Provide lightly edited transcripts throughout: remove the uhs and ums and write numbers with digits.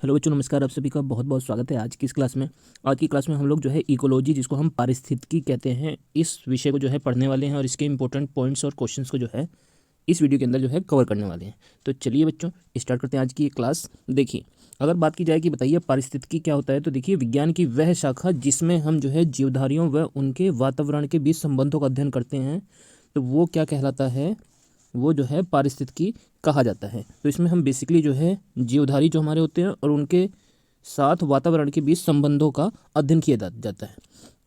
Hello बच्चों, नमस्कार। आप सभी का बहुत बहुत स्वागत है आज की इस क्लास में। आज की क्लास में हम लोग जो है इकोलॉजी, जिसको हम पारिस्थितिकी कहते हैं, इस विषय को जो है पढ़ने वाले हैं और इसके इंपॉर्टेंट पॉइंट्स और क्वेश्चंस को जो है इस वीडियो के अंदर जो है कवर करने वाले हैं। तो चलिए बच्चों, स्टार्ट करते हैं आज की ये क्लास। देखिए, अगर बात की जाए कि बताइए पारिस्थितिकी क्या होता है, तो देखिए विज्ञान की वह शाखा जिसमें हम जो है जीवधारियों व उनके वातावरण के बीच संबंधों का अध्ययन करते हैं, तो वो क्या कहलाता है, वो जो है पारिस्थितिकी कहा जाता है। तो इसमें हम बेसिकली जो है जीवधारी जो हमारे होते हैं और उनके साथ वातावरण के बीच संबंधों का अध्ययन किया जाता है।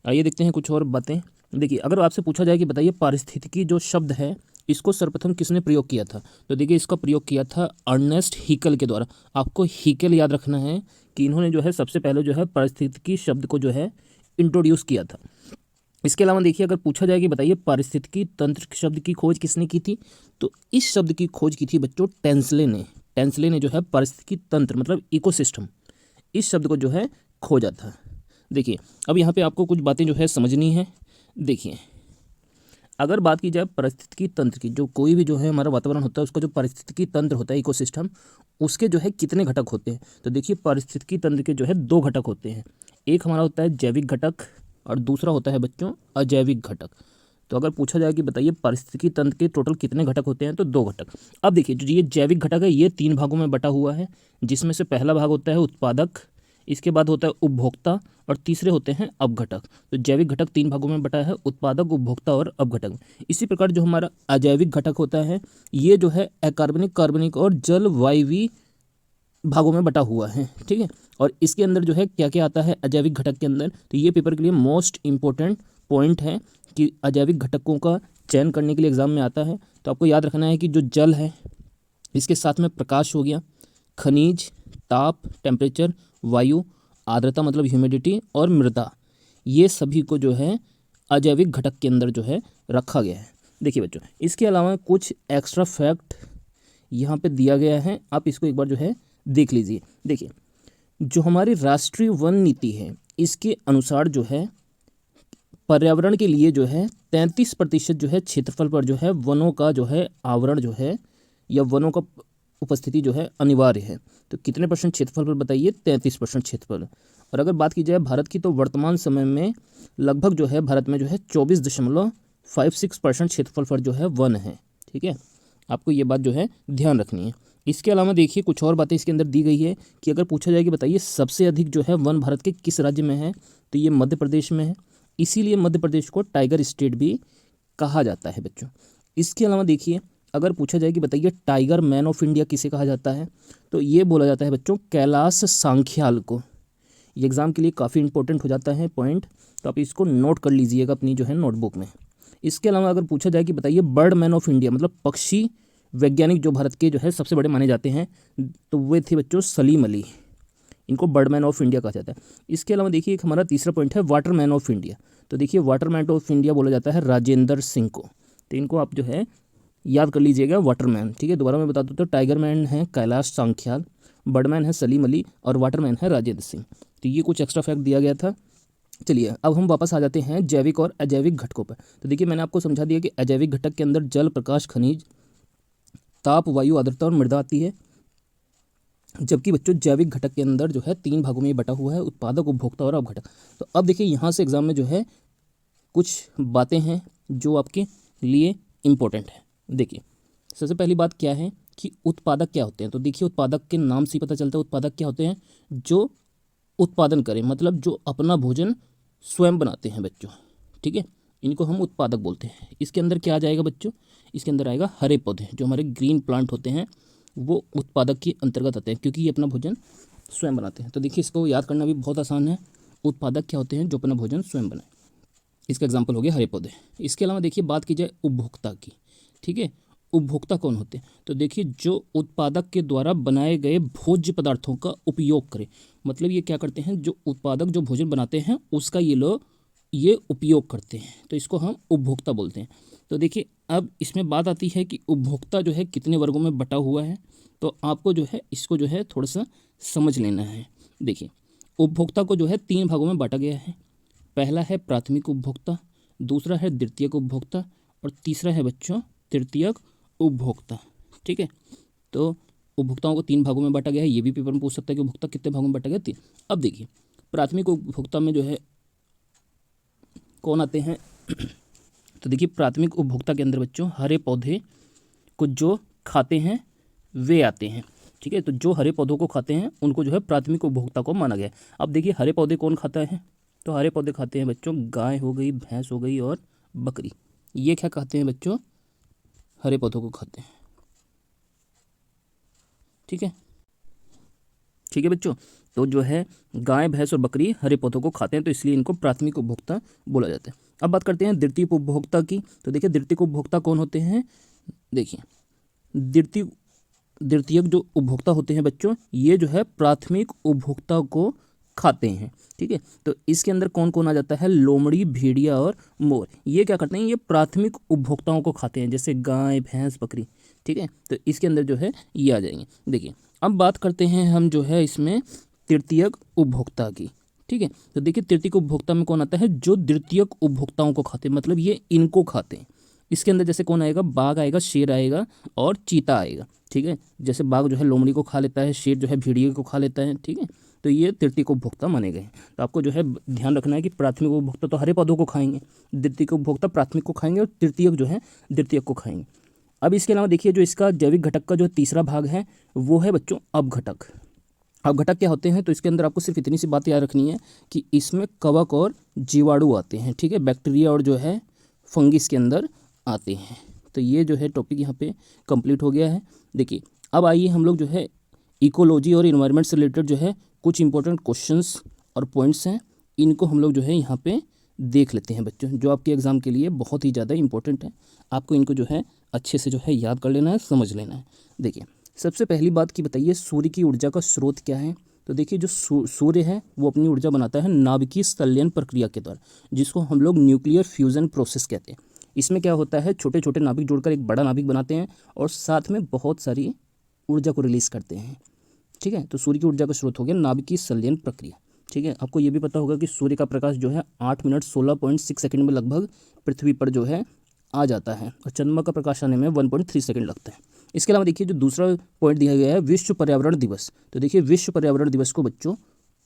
आइए देखते हैं कुछ और बातें। देखिए, अगर आपसे पूछा जाए कि बताइए पारिस्थितिकी जो शब्द है इसको सर्वप्रथम किसने प्रयोग किया था, तो देखिए इसका प्रयोग किया था अर्नेस्ट हीकल के द्वारा। आपको हीकल याद रखना है कि इन्होंने जो है सबसे पहले जो है पारिस्थितिकी शब्द को जो है इंट्रोड्यूस किया था। इसके अलावा देखिए, अगर पूछा जाए कि बताइए पारिस्थितिकी तंत्र शब्द की खोज किसने की थी, तो इस शब्द की खोज की थी बच्चों टेंसले ने। टेंसले ने जो है पारिस्थितिकी तंत्र मतलब इकोसिस्टम, इस शब्द को जो है खोजा था। देखिए, अब यहाँ पे आपको कुछ बातें जो है समझनी है। देखिए, अगर बात की जाए पारिस्थितिकी तंत्र की, जो कोई भी जो है हमारा वातावरण होता है उसका जो पारिस्थितिकी तंत्र होता है, इकोसिस्टम, उसके जो है कितने घटक होते हैं, तो देखिए पारिस्थितिकी तंत्र के जो है दो घटक होते हैं। एक हमारा होता है जैविक घटक और दूसरा होता है बच्चों अजैविक घटक। तो अगर पूछा जाए कि बताइए पारिस्थितिकी तंत्र के टोटल कितने घटक होते हैं, तो दो घटक। अब देखिए, जो ये जैविक घटक है ये तीन भागों में बटा हुआ है, जिसमें से पहला भाग होता है उत्पादक, इसके बाद होता है उपभोक्ता और तीसरे होते हैं अपघटक। तो जैविक घटक तीन भागों में बटा है, उत्पादक, उपभोक्ता और अपघटक। इसी प्रकार जो हमारा अजैविक घटक होता है ये जो है अकार्बनिक, कार्बनिक और जलवायवी भागों में बटा हुआ है। ठीक है, और इसके अंदर जो है क्या क्या आता है अजैविक घटक के अंदर, तो ये पेपर के लिए मोस्ट इंपॉर्टेंट पॉइंट है कि अजैविक घटकों का चयन करने के लिए एग्जाम में आता है। तो आपको याद रखना है कि जो जल है, इसके साथ में प्रकाश हो गया, खनिज, ताप, टेम्परेचर, वायु, आर्द्रता मतलब ह्यूमिडिटी और मृदा, ये सभी को जो है अजैविक घटक के अंदर जो है रखा गया है। देखिए बच्चों, इसके अलावा कुछ एक्स्ट्रा फैक्ट यहाँ पे दिया गया है, आप इसको एक बार जो है देख लीजिए। देखिए, जो हमारी राष्ट्रीय वन नीति है इसके अनुसार जो है पर्यावरण के लिए जो है 33% जो है क्षेत्रफल पर जो है वनों का जो है आवरण जो है या वनों का उपस्थिति जो है अनिवार्य है। तो कितने परसेंट क्षेत्रफल पर बताइए, 33% क्षेत्रफल। और अगर बात की जाए भारत की, तो वर्तमान समय में लगभग जो है भारत में जो है 24.56% क्षेत्रफल पर जो है वन है। ठीक है, आपको ये बात जो है ध्यान रखनी है। इसके अलावा देखिए कुछ और बातें इसके अंदर दी गई है कि अगर पूछा जाए कि बताइए सबसे अधिक जो है वन भारत के किस राज्य में है, तो ये मध्य प्रदेश में है। इसीलिए मध्य प्रदेश को टाइगर स्टेट भी कहा जाता है बच्चों। इसके अलावा देखिए, अगर पूछा जाए कि बताइए टाइगर मैन ऑफ इंडिया किसे कहा जाता है, तो ये बोला जाता है बच्चों कैलाश सांख्याल को। ये एग्जाम के लिए काफ़ी इंपॉर्टेंट हो जाता है पॉइंट, तो आप इसको नोट कर लीजिएगा अपनी जो है नोटबुक में। इसके अलावा अगर पूछा जाए कि बताइए बर्ड मैन ऑफ इंडिया मतलब पक्षी वैज्ञानिक जो भारत के जो है सबसे बड़े माने जाते हैं, तो वे थे बच्चों सलीम अली। इनको बर्डमैन ऑफ इंडिया कहा जाता है। इसके अलावा देखिए एक हमारा तीसरा पॉइंट है वाटरमैन ऑफ इंडिया। तो देखिए वाटरमैन ऑफ इंडिया बोला जाता है राजेंद्र सिंह को। तो इनको आप जो है याद कर लीजिएगा, वाटरमैन। ठीक है, दोबारा मैं बता दूँ तो टाइगर मैन है कैलाश सांख्याल, बर्डमैन है सलीम अली और वाटरमैन है राजेंद्र सिंह। तो ये कुछ एक्स्ट्रा फैक्ट दिया गया था। चलिए अब हम वापस आ जाते हैं जैविक और अजैविक घटकों पर। तो देखिए मैंने आपको समझा दिया कि अजैविक घटक के अंदर जल, प्रकाश, खनिज, ताप, वायु, आर्द्रता और मृदा आती है। जबकि बच्चों जैविक घटक के अंदर जो है तीन भागों में ये बटा हुआ है, उत्पादक, उपभोक्ता और अपघटक। तो अब देखिए यहाँ से एग्जाम में जो है कुछ बातें हैं जो आपके लिए इम्पोर्टेंट है। देखिए सबसे पहली बात क्या है कि उत्पादक क्या होते हैं, तो देखिए उत्पादक के नाम से ही पता चलता है उत्पादक क्या होते हैं, जो उत्पादन करें मतलब जो अपना भोजन स्वयं बनाते हैं बच्चों। ठीक है, इनको हम उत्पादक बोलते हैं। इसके अंदर क्या आ जाएगा बच्चों, इसके अंदर आएगा हरे पौधे, जो हमारे ग्रीन प्लांट होते हैं वो उत्पादक के अंतर्गत आते हैं क्योंकि ये अपना भोजन स्वयं बनाते हैं। तो देखिए इसको याद करना भी बहुत आसान है, उत्पादक क्या होते हैं, जो अपना भोजन स्वयं बनाए। इसका एग्जाम्पल हो गया हरे पौधे। इसके अलावा देखिए बात की जाए उपभोक्ता की। ठीक है, उपभोक्ता कौन होते हैं, तो देखिए जो उत्पादक के द्वारा बनाए गए भोज्य पदार्थों का उपयोग करें, मतलब ये क्या करते हैं, जो उत्पादक जो भोजन बनाते हैं उसका ये लोग ये उपयोग करते हैं, तो इसको हम उपभोक्ता बोलते हैं। तो देखिए अब इसमें बात आती है कि उपभोक्ता जो है कितने वर्गों में बटा हुआ है, तो आपको जो है इसको जो है थोड़ा सा समझ लेना है। देखिए उपभोक्ता को जो है तीन भागों में बांटा गया है। पहला है प्राथमिक उपभोक्ता, दूसरा है द्वितीयक उपभोक्ता और तीसरा है बच्चों तृतीयक उपभोक्ता। ठीक है, तो उपभोक्ताओं को 3 भागों में बांटा गया है। ये भी पेपर में पूछ सकता है कि उपभोक्ता कितने भागों में बांटा गया, 3। अब देखिए प्राथमिक उपभोक्ता में जो है कौन आते हैं तो देखिए प्राथमिक उपभोक्ता के अंदर बच्चों हरे पौधे को जो खाते हैं वे आते हैं। ठीक है, तो जो हरे पौधों को खाते हैं उनको जो है प्राथमिक उपभोक्ता को माना गया है। अब देखिए हरे पौधे कौन खाता है, तो हरे पौधे खाते हैं बच्चों गाय हो गई, भैंस हो गई और बकरी। ये क्या खाते हैं बच्चों, हरे पौधों को खाते हैं। ठीक है, ठीक है बच्चों, तो जो है गाय भैंस और बकरी हरे पौधों को खाते हैं, तो इसलिए इनको प्राथमिक उपभोक्ता बोला जाता है। अब बात करते हैं द्वितीयक उपभोक्ता की। तो देखिए द्वितीयक उपभोक्ता कौन होते हैं, देखिए द्वितीयक जो उपभोक्ता होते हैं बच्चों, ये जो है प्राथमिक उपभोक्ता को खाते हैं। ठीक है, तो इसके अंदर कौन कौन आ जाता है, लोमड़ी, भेड़िया और मोर। ये क्या करते हैं, ये प्राथमिक उपभोक्ताओं को खाते हैं, जैसे गाय भैंस बकरी। ठीक है, तो इसके अंदर जो है ये आ जाएंगे। देखिए अब बात करते हैं हम जो है इसमें तृतीयक उपभोक्ता की। ठीक है, तो देखिए तृतीयक उपभोक्ता में कौन आता है, जो द्वितीयक उपभोक्ताओं को खाते हैं, मतलब ये इनको खाते हैं। इसके अंदर जैसे कौन आएगा, बाघ आएगा, शेर आएगा और चीता आएगा। ठीक है, जैसे बाघ जो है लोमड़ी को खा लेता है, शेर जो है भेड़िए को खा लेता है। ठीक है, तो ये तृतीयक उपभोक्ता माने गए हैं। तो आपको जो है ध्यान रखना है कि प्राथमिक उपभोक्ता तो हरे पौधों को खाएंगे, द्वितीयक उपभोक्ता प्राथमिक को खाएंगे और तृतीयक जो है द्वितीयक को खाएंगे। अब इसके अलावा देखिए जो इसका जैविक घटक का जो तीसरा भाग है वो है बच्चों अपघटक। अपघटक क्या होते हैं, तो इसके अंदर आपको सिर्फ इतनी सी बात याद रखनी है कि इसमें कवक और जीवाणु आते हैं। ठीक है, बैक्टीरिया और जो है फंगिस के अंदर आते हैं। तो ये जो है टॉपिक यहाँ पे कंप्लीट हो गया है। देखिए अब आइए हम लोग जो है इकोलॉजी और इन्वायरमेंट से रिलेटेड जो है कुछ इंपॉर्टेंट क्वेश्चंस और पॉइंट्स हैं, इनको हम लोग जो है यहाँ पे देख लेते हैं बच्चों, जो आपके एग्ज़ाम के लिए बहुत ही ज़्यादा इंपॉर्टेंट है। आपको इनको जो है अच्छे से जो है याद कर लेना है, समझ लेना है। देखिए सबसे पहली बात की बताइए सूर्य की ऊर्जा का स्रोत क्या है। तो देखिए जो सूर्य है वो अपनी ऊर्जा बनाता है नाभिकीय संलयन प्रक्रिया के द्वारा, जिसको हम लोग न्यूक्लियर फ्यूजन प्रोसेस कहते हैं। इसमें क्या होता है, छोटे छोटे नाभिक जोड़कर एक बड़ा नाभिक बनाते हैं और साथ में बहुत सारी ऊर्जा को रिलीज करते हैं। ठीक है, तो सूर्य की ऊर्जा का स्रोत हो गया नाभिकीय संलयन प्रक्रिया। ठीक है, आपको ये भी पता होगा कि सूर्य का प्रकाश जो है 8 मिनट 16.6 सेकंड में लगभग पृथ्वी पर जो है आ जाता है और चंद्रमा का प्रकाश आने में 1.3 सेकंड लगता है। इसके अलावा देखिए जो दूसरा पॉइंट दिया गया है विश्व पर्यावरण दिवस। तो देखिए विश्व पर्यावरण दिवस को बच्चों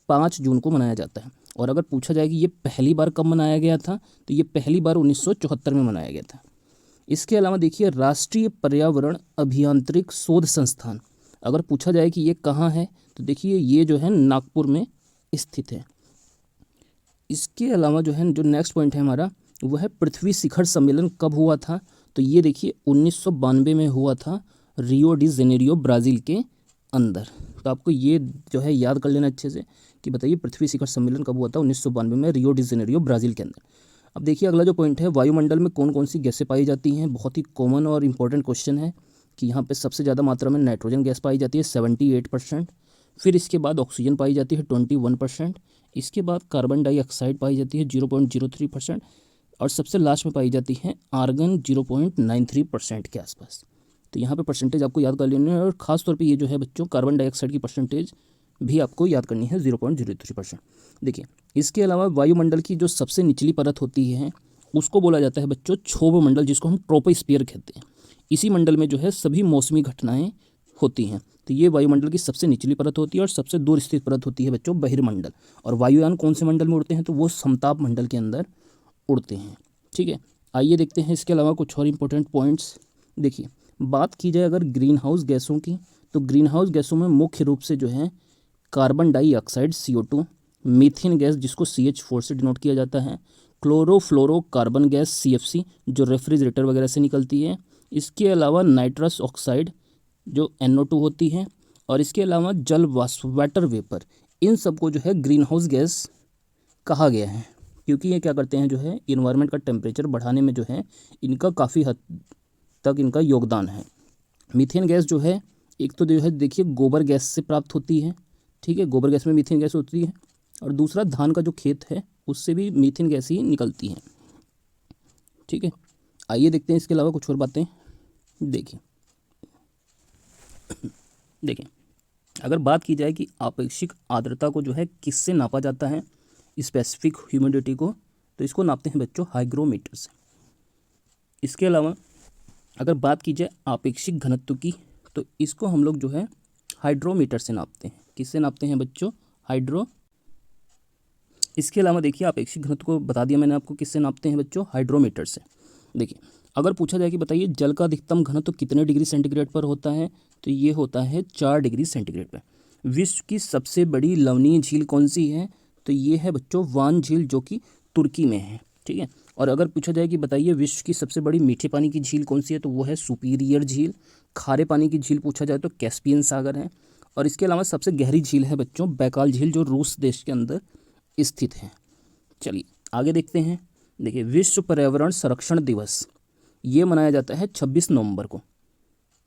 5 जून को मनाया जाता है, और अगर पूछा जाए कि ये पहली बार कब मनाया गया था, तो ये पहली बार 1974 में मनाया गया था। इसके अलावा देखिए राष्ट्रीय पर्यावरण अभियांत्रिक शोध संस्थान, अगर पूछा जाए कि ये कहाँ है, तो देखिए ये जो है नागपुर में स्थित है। इसके अलावा जो है जो नेक्स्ट पॉइंट है हमारा वो है पृथ्वी शिखर सम्मेलन कब हुआ था। तो ये देखिए 1992 में हुआ था रियो डी जेनेरियो ब्राज़ील के अंदर। तो आपको ये जो है याद कर लेना अच्छे से कि बताइए पृथ्वी शिखर सम्मेलन कब हुआ था, 1992 में रियो डी जेनेरियो ब्राज़ील के अंदर। अब देखिए अगला जो पॉइंट है वायुमंडल में कौन कौन सी गैसें पाई जाती हैं। बहुत ही कॉमन और इंपॉर्टेंट क्वेश्चन है कि यहाँ पे सबसे ज़्यादा मात्रा में नाइट्रोजन गैस पाई जाती है 78%, फिर इसके बाद ऑक्सीजन पाई जाती है 21%, इसके बाद कार्बन डाइऑक्साइड पाई जाती है 0.03%, और सबसे लास्ट में पाई जाती है आर्गन 0.93% के आसपास। तो यहाँ पे परसेंटेज आपको याद कर लेनी है, और ख़ास तौर पे ये जो है बच्चों कार्बन डाइऑक्साइड की परसेंटेज भी आपको याद करनी है 0.03%। देखिए इसके अलावा वायुमंडल की जो सबसे निचली परत होती है उसको बोला जाता है बच्चों क्षोभ मंडल, जिसको हम ट्रोपोस्फीयर कहते हैं। इसी मंडल में जो है सभी मौसमी घटनाएं होती हैं। तो ये वायुमंडल की सबसे निचली परत होती है, और सबसे दूर स्थित परत होती है बच्चों बहिर्मंडल। और वायुयान कौन से मंडल में उड़ते हैं, तो वो समताप मंडल के अंदर उड़ते हैं। ठीक है, आइए देखते हैं इसके अलावा कुछ और इंपॉर्टेंट पॉइंट्स। देखिए बात की जाए अगर ग्रीन हाउस गैसों की, तो ग्रीन हाउस गैसों में मुख्य रूप से जो है carbon dioxide CO2, methane gas जिसको CH4 से डिनोट किया जाता है, क्लोरोफ्लोरोकार्बन गैस CFC जो रेफ्रिजरेटर वगैरह से निकलती है, इसके अलावा नाइट्रस ऑक्साइड जो NO2 होती है, और इसके अलावा जल वाष्प वाटर वेपर, इन सबको जो है ग्रीन हाउस गैस कहा गया है, क्योंकि ये क्या करते हैं जो है इन्वायरमेंट का टेम्परेचर बढ़ाने में जो है इनका काफ़ी हद तक इनका योगदान है। मीथेन गैस जो है एक तो जो है देखिए गोबर गैस से प्राप्त होती है। ठीक है, गोबर गैस में मीथेन गैस होती है, और दूसरा धान का जो खेत है उससे भी मीथेन गैस ही निकलती है। ठीक है, आइए देखते हैं इसके अलावा कुछ और बातें। देखिए अगर बात की जाए कि आपेक्षिक आर्द्रता को जो है किससे नापा जाता है, स्पेसिफिक ह्यूमिडिटी को, तो इसको नापते हैं बच्चों हाइग्रोमीटर से। इसके अलावा अगर बात की जाए आपेक्षिक घनत्व की, तो इसको हम लोग जो है हाइड्रोमीटर से नापते हैं। किससे नापते हैं बच्चों? हाइड्रो। इसके अलावा देखिए आपेक्षिक घनत्व को बता दिया मैंने आपको, किससे नापते हैं बच्चों? हाइड्रोमीटर से। देखिए अगर पूछा जाए कि बताइए जल का अधिकतम घनत्व कितने डिग्री सेंटीग्रेड पर होता है, तो ये होता है 4 डिग्री सेंटीग्रेड पर। विश्व की सबसे बड़ी लवणीय झील कौन सी है? तो ये है बच्चों वान झील, जो कि तुर्की में है। ठीक है। और अगर पूछा जाए कि बताइए विश्व की सबसे बड़ी मीठे पानी की झील कौन सी है, तो वो है सुपीरियर झील। खारे पानी की झील पूछा जाए तो कैस्पियन सागर है। और इसके अलावा सबसे गहरी झील है बच्चों बैकाल झील, जो रूस देश के अंदर स्थित है। चलिए आगे देखते हैं। देखिए विश्व पर्यावरण संरक्षण दिवस ये मनाया जाता है 26 नवंबर को।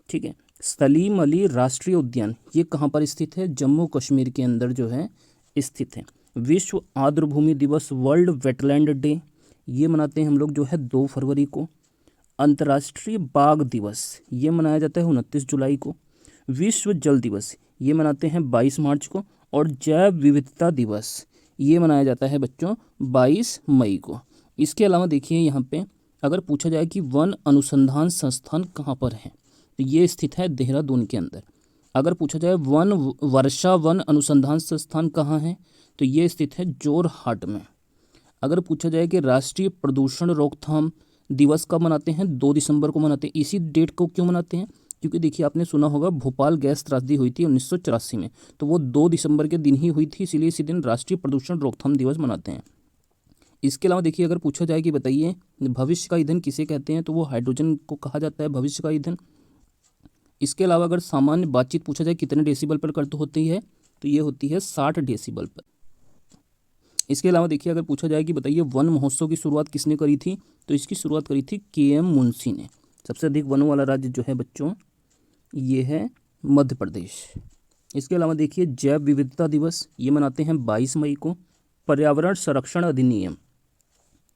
ठीक है। सलीम अली राष्ट्रीय उद्यान ये कहाँ पर स्थित है? जम्मू कश्मीर के अंदर जो है स्थित है। विश्व आर्द्रभूमि दिवस वर्ल्ड वेटलैंड डे ये मनाते हैं हम लोग जो है 2 फरवरी को। अंतर्राष्ट्रीय बाघ दिवस ये मनाया जाता है 29 जुलाई को। विश्व जल दिवस ये मनाते हैं 22 मार्च को। और जैव विविधता दिवस ये मनाया जाता है बच्चों 22 मई को। इसके अलावा देखिए यहाँ पे अगर पूछा जाए कि वन अनुसंधान संस्थान कहाँ पर है, तो ये स्थित है देहरादून के अंदर। अगर पूछा जाए वर्षा वन अनुसंधान संस्थान कहाँ है, तो ये स्थित है जोरहाट में। अगर पूछा जाए कि राष्ट्रीय प्रदूषण रोकथाम दिवस कब मनाते हैं? 2 दिसंबर को मनाते हैं। इसी डेट को क्यों मनाते हैं? क्योंकि देखिए आपने सुना होगा भोपाल गैस त्रासदी हुई थी 1984 में, तो वो 2 दिसंबर के दिन ही हुई थी, इसीलिए इसी दिन राष्ट्रीय प्रदूषण रोकथाम दिवस मनाते हैं। इसके अलावा देखिए अगर पूछा जाए कि बताइए भविष्य का ईंधन किसे कहते हैं, तो वो हाइड्रोजन को कहा जाता है भविष्य का ईंधन। इसके अलावा अगर सामान्य बातचीत पूछा जाए कितने डेसिबल पर करते होती है, तो ये होती है 60 डेसिबल पर। इसके अलावा देखिए अगर पूछा जाए कि बताइए वन महोत्सव की शुरुआत किसने करी थी, तो इसकी शुरुआत करी थी KM मुंशी ने। सबसे अधिक वनों वाला राज्य जो है बच्चों ये है मध्य प्रदेश। इसके अलावा देखिए जैव विविधता दिवस ये मनाते हैं 22 मई को। पर्यावरण संरक्षण अधिनियम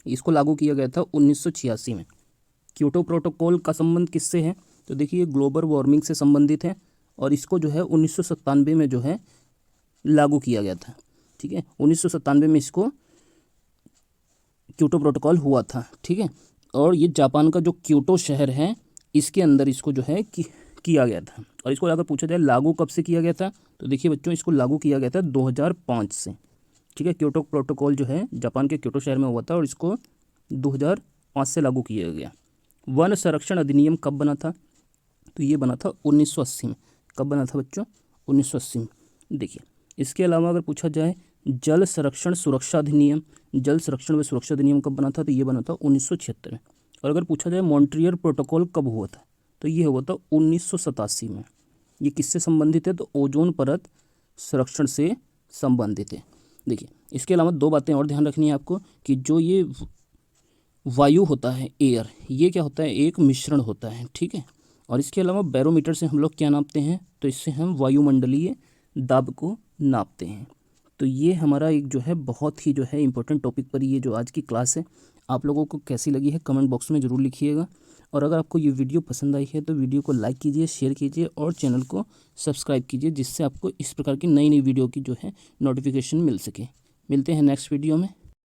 इसको लागू किया गया था 1986 में। क्योटो प्रोटोकॉल का संबंध किससे है, तो देखिए ग्लोबल वार्मिंग से संबंधित है और इसको जो है 1997 में जो है लागू किया गया था। ठीक है, 1997 में इसको क्योटो प्रोटोकॉल हुआ था। ठीक है, और ये जापान का जो क्योटो शहर है इसके अंदर इसको जो है किया गया था। और इसको अगर पूछा जाए लागू कब से किया गया था, तो देखिए बच्चों इसको लागू किया गया था 2005 से। ठीक है, क्योटो प्रोटोकॉल जो है जापान के क्योटो शहर में हुआ था और इसको 2005 से लागू किया गया। वन संरक्षण अधिनियम कब बना था, तो ये बना था 1980 में। कब बना था बच्चों? 1980 में। देखिए इसके अलावा अगर पूछा जाए जल संरक्षण सुरक्षा अधिनियम, जल संरक्षण व सुरक्षा अधिनियम कब बना था, तो ये बना था 1976 में। और अगर पूछा जाए मॉन्ट्रियल प्रोटोकॉल कब हुआ था, तो ये हुआ था 1987 में। ये किससे संबंधित है, तो ओजोन परत संरक्षण से संबंधित है। देखिए इसके अलावा 2 बातें और ध्यान रखनी है आपको कि जो ये वायु होता है एयर, ये क्या होता है, एक मिश्रण होता है। ठीक है, और इसके अलावा बैरोमीटर से हम लोग क्या नापते हैं, तो इससे हम वायुमंडलीय दाब को नापते हैं। तो ये हमारा एक जो है बहुत ही जो है इम्पोर्टेंट टॉपिक पर ये जो आज की क्लास है, आप लोगों को कैसी लगी है कमेंट बॉक्स में ज़रूर लिखिएगा। और अगर आपको ये वीडियो पसंद आई है तो वीडियो को लाइक कीजिए, शेयर कीजिए और चैनल को सब्सक्राइब कीजिए, जिससे आपको इस प्रकार की नई नई वीडियो की जो है नोटिफिकेशन मिल सके। मिलते हैं नेक्स्ट वीडियो में।